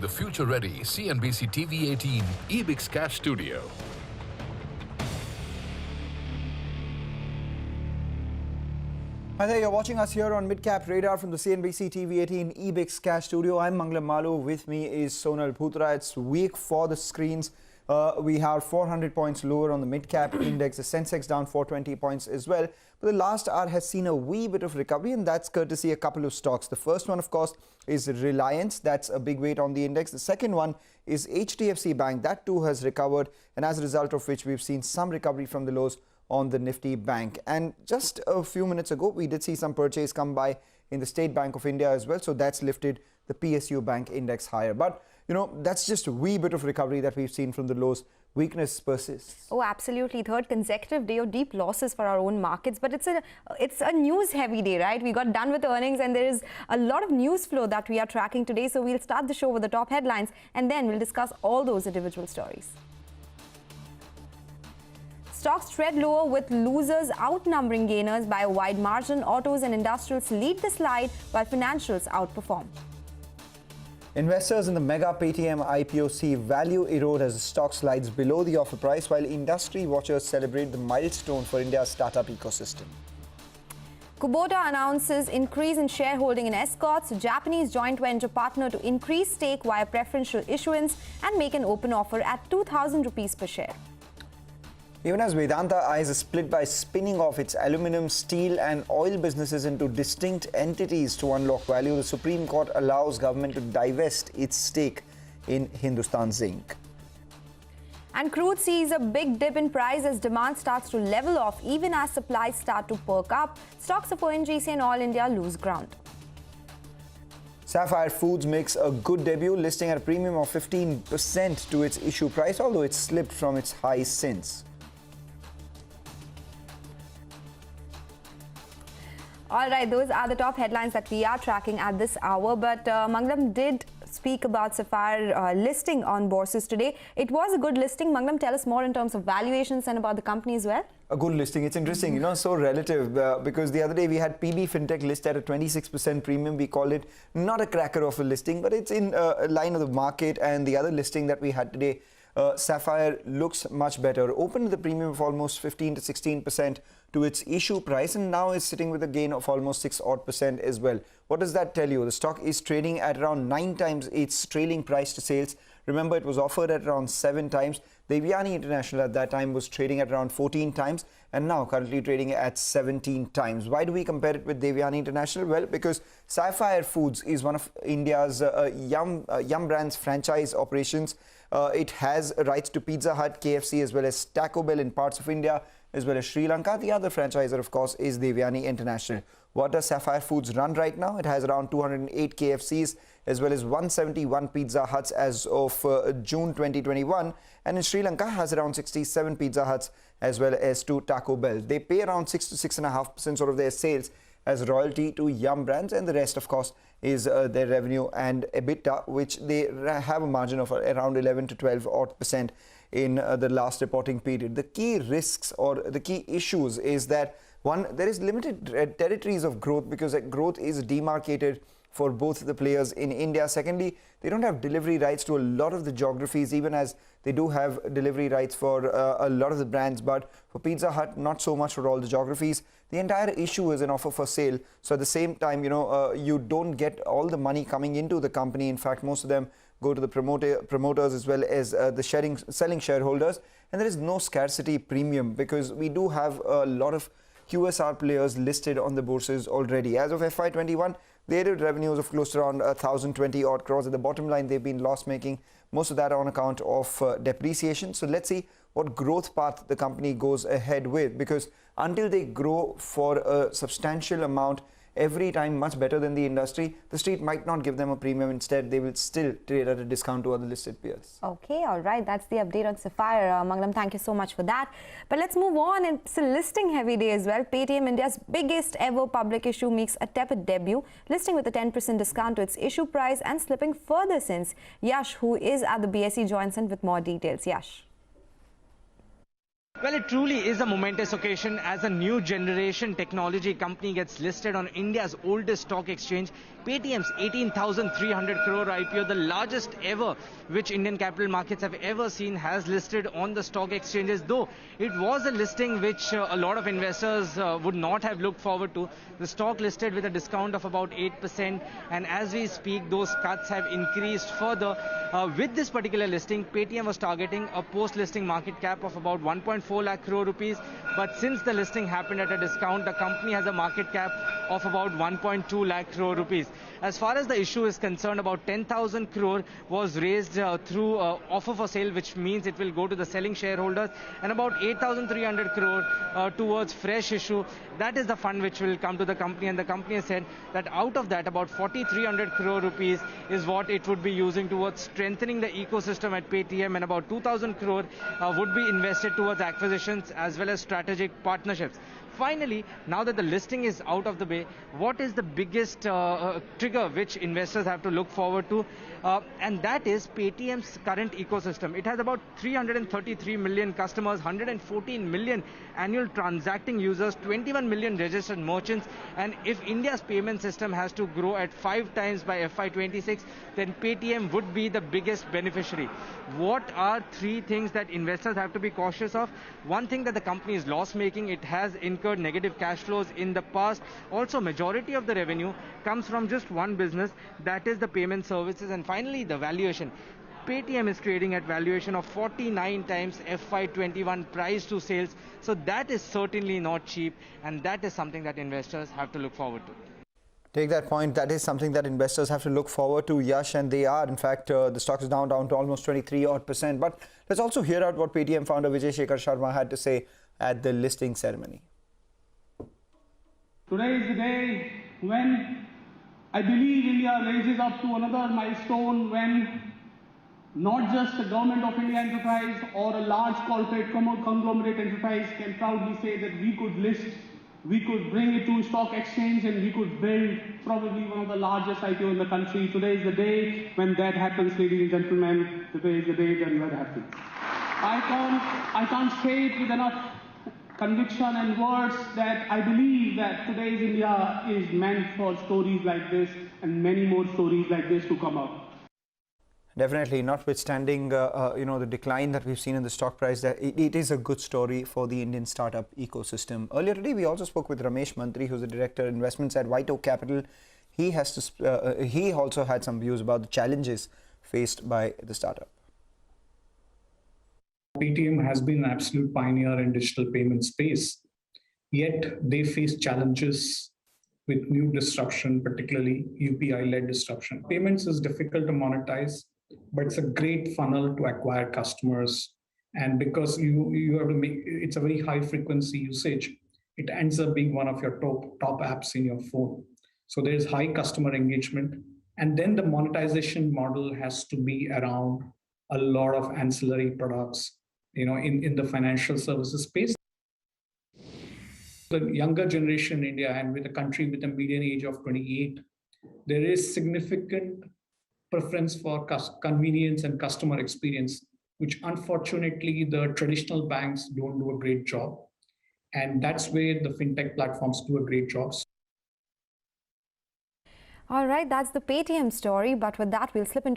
The future-ready CNBC-TV18 eBix Cash Studio. Hi there, you're watching us here on Midcap Radar from the CNBC-TV18 eBix Cash Studio. I'm Manglam Malu. With me is Sonal Bhutra. It's weak for the screens. We have 400 points lower on the Midcap index. The Sensex down 420 points as well. But the last hour has seen a wee bit of recovery, and that's courtesy a couple of stocks. The first one, of course, is Reliance. That's a big weight on the index. The second one is HDFC Bank. That too has recovered, and as a result of which we've seen some recovery from the lows on the Nifty Bank. And just a few minutes ago, we did see some purchase come by in the State Bank of India as well. So that's lifted the PSU Bank index higher. But, you know, that's just a wee bit of recovery that we've seen from the lows. Weakness persists. Oh, absolutely. Third consecutive day of deep losses for our own markets. But it's a news-heavy day, right? We got done with earnings and there is a lot of news flow that we are tracking today. So we'll start the show with the top headlines and then we'll discuss all those individual stories. Stocks tread lower with losers outnumbering gainers by a wide margin. Autos and industrials lead the slide while financials outperform. Investors in the mega Paytm IPO see value erode as the stock slides below the offer price, while industry watchers celebrate the milestone for India's startup ecosystem. Kubota announces increase in shareholding in Escorts, Japanese joint venture partner, to increase stake via preferential issuance and make an open offer at 2,000 rupees per share. Even as Vedanta eyes a split by spinning off its aluminium, steel and oil businesses into distinct entities to unlock value, the Supreme Court allows government to divest its stake in Hindustan Zinc. And crude sees a big dip in price as demand starts to level off even as supplies start to perk up. Stocks of ONGC and Oil India lose ground. Sapphire Foods makes a good debut, listing at a premium of 15% to its issue price, although it's slipped from its highs since. All right, those are the top headlines that we are tracking at this hour. But Manglam did speak about Sapphire listing on bourses today. It was a good listing. Manglam, tell us more in terms of valuations and about the company as well. A good listing. It's interesting, you know, so relative because the other day we had PB Fintech list at a 26% premium. We call it not a cracker of a listing, but it's in a line of the market. And the other listing that we had today, Sapphire, looks much better. Opened with a premium of almost 15 to 16% to its issue price, and now is sitting with a gain of almost 6% as well. What does that tell you? The stock is trading at around 9 times its trailing price to sales. Remember, it was offered at around 7 times. Devyani International at that time was trading at around 14 times and now currently trading at 17 times. Why do we compare it with Devyani International? Well, because Sapphire Foods is one of India's Yum Brands franchise operations. It has rights to Pizza Hut, KFC as well as Taco Bell in parts of India as well as Sri Lanka. The other franchisor, of course, is Devyani International. What does Sapphire Foods run right now? It has around 208 KFCs as well as 171 Pizza Huts as of June 2021. And in Sri Lanka has around 67 Pizza Huts as well as 2 Taco Bell. They pay around 6 to 6.5% sort of their sales as royalty to Yum Brands, and the rest, of course, is their revenue and EBITDA, which they have a margin of around 11 to 12% in the last reporting period. The key risks or the key issues is that, one, there is limited territories of growth because growth is demarcated for both the players in India. Secondly, they don't have delivery rights to a lot of the geographies, even as they do have delivery rights for a lot of the brands, but for Pizza Hut, not so much for all the geographies. The entire issue is an offer for sale. So at the same time, you know, you don't get all the money coming into the company. In fact, most of them go to the promoters as well as the selling shareholders. And there is no scarcity premium because we do have a lot of QSR players listed on the bourses already. As of FY21, they did revenues of close to around 1,020 odd crores. At the bottom line, they've been loss-making, most of that on account of depreciation. So let's see what growth path the company goes ahead with, because until they grow for a substantial amount every time much better than the industry, the street might not give them a premium. Instead, they will still trade at a discount to other listed peers. Okay, all right. That's the update on Sapphire. Manglam, thank you so much for that. But let's move on. It's a listing heavy day as well. Paytm, India's biggest ever public issue, makes a tepid debut, listing with a 10% discount to its issue price and slipping further since. Yash, who is at the BSE, joins in with more details. Yash. Well, it truly is a momentous occasion as a new generation technology company gets listed on India's oldest stock exchange. Paytm's 18,300 crore IPO, the largest ever which Indian capital markets have ever seen, has listed on the stock exchanges. Though it was a listing which a lot of investors would not have looked forward to. The stock listed with a discount of about 8%, and as we speak, those cuts have increased further. With this particular listing, Paytm was targeting a post-listing market cap of about 1.4 lakh crore rupees, but since the listing happened at a discount, the company has a market cap of about 1.2 lakh crore rupees. As far as the issue is concerned, about 10,000 crore was raised through offer for sale, which means it will go to the selling shareholders, and about 8,300 crore towards fresh issue. That is the fund which will come to the company, and the company has said that out of that, about 4,300 crore rupees is what it would be using towards strengthening the ecosystem at Paytm, and about 2,000 crore would be invested towards acquisitions as well as strategic partnerships. Finally, now that the listing is out of the way, what is the biggest trigger which investors have to look forward to? And that is Paytm's current ecosystem. It has about 333 million customers, 114 million annual transacting users, 21 million registered merchants. And if India's payment system has to grow at 5 times by FY26, then Paytm would be the biggest beneficiary. What are 3 things that investors have to be cautious of? One thing, that the company is loss-making. It has incurred negative cash flows in the past. Also, majority of the revenue comes from just one business, that is the payment services. And finally, the valuation. Paytm is trading at valuation of 49 times FY21 price to sales. So that is certainly not cheap, and that is something that investors have to look forward to. Take that point. That is something that investors have to look forward to, Yash, and they are. In fact, the stock is down to almost 23% odd. But let's also hear out what Paytm founder Vijay Shekhar Sharma had to say at the listing ceremony. Today is the day when I believe India raises up to another milestone, when not just the government of India enterprise or a large corporate conglomerate enterprise can proudly say that we could list, we could bring it to stock exchange, and we could build probably one of the largest IPO in the country. Today is the day when that happens, ladies and gentlemen. Today is the day when that happens. I can't say it with enough conviction and words that I believe that today's India is meant for stories like this and many more stories like this to come up. Definitely, notwithstanding the decline that we've seen in the stock price, that it is a good story for the Indian startup ecosystem. Earlier today, we also spoke with Ramesh Mantri, who's the director of investments at White Oak Capital. He also had some views about the challenges faced by the startup. Paytm has been an absolute pioneer in digital payment space, yet they face challenges with new disruption, particularly UPI-led disruption. Payments is difficult to monetize, but it's a great funnel to acquire customers. And because you have to make, it's a very high frequency usage, it ends up being one of your top apps in your phone. So there's high customer engagement. And then the monetization model has to be around a lot of ancillary products, in the financial services space. The younger generation in India, and with a country with a median age of 28, there is significant preference for convenience and customer experience, which unfortunately the traditional banks don't do a great job. And that's where the fintech platforms do a great job. All right, that's the Paytm story. But with that, we'll slip into